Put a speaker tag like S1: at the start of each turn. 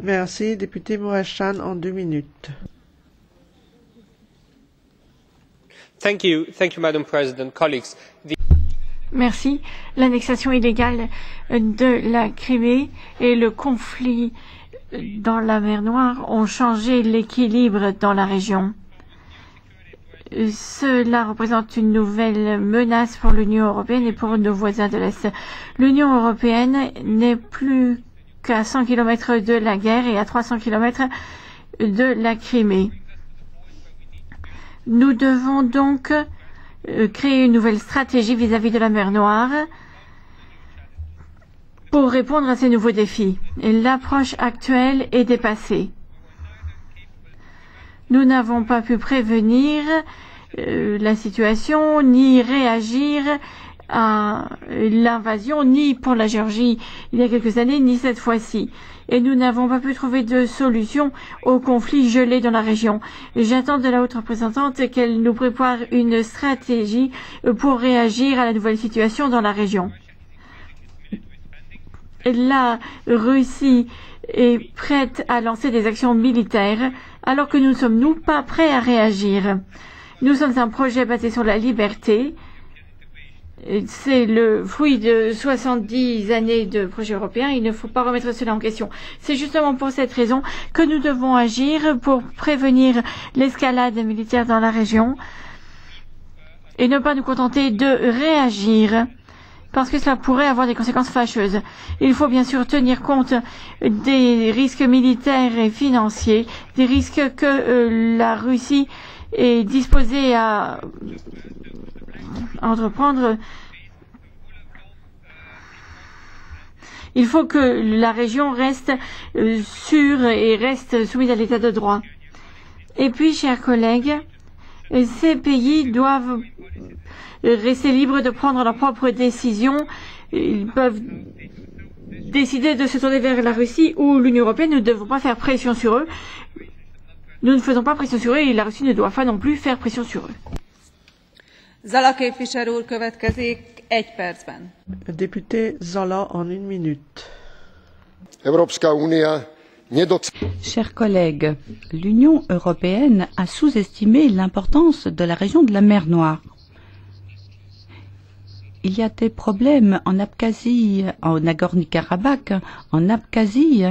S1: Merci, député Mourachan, en 2 minutes.
S2: Thank you, Madam President. Colleagues.
S3: Merci. L'annexation illégale de la Crimée et le conflit dans la mer Noire ont changé l'équilibre dans la région. Cela représente une nouvelle menace pour l'Union européenne et pour nos voisins de l'Est. L'Union européenne n'est plus qu'à 100 km de la guerre et à 300 km de la Crimée. Nous devons donc créer une nouvelle stratégie vis-à-vis de la mer Noire pour répondre à ces nouveaux défis. L'approche actuelle est dépassée. Nous n'avons pas pu prévenir la situation, ni réagir à l'invasion, ni pour la Géorgie il y a quelques années, ni cette fois-ci. Et nous n'avons pas pu trouver de solution au conflit gelé dans la région. J'attends de la haute représentante qu'elle nous prépare une stratégie pour réagir à la nouvelle situation dans la région. La Russie est prête à lancer des actions militaires, alors que nous ne sommes, nous, pas prêts à réagir. Nous sommes un projet basé sur la liberté. C'est le fruit de 70 années de projet européen. Il ne faut pas remettre cela en question. C'est justement pour cette raison que nous devons agir pour prévenir l'escalade militaire dans la région et ne pas nous contenter de réagir, parce que cela pourrait avoir des conséquences fâcheuses. Il faut bien sûr tenir compte des risques militaires et financiers, des risques que la Russie est disposée à entreprendre. Il faut que la région reste sûre et reste soumise à l'état de droit. Et puis, chers collègues, ces pays doivent rester libres de prendre leurs propres décisions. Ils peuvent décider de se tourner vers la Russie ou l'Union européenne. Nous ne devons pas faire pression sur eux. Nous ne faisons pas pression sur eux et la Russie ne doit pas non plus faire pression sur eux.
S4: Zala képviselő úr következik 1 percben.
S1: Député Zala, en 1 minute.
S5: Chers collègues, l'Union européenne a sous-estimé l'importance de la région de la mer Noire. Il y a des problèmes en Abkhazie, en Nagorno-Karabakh, en Abkhazie,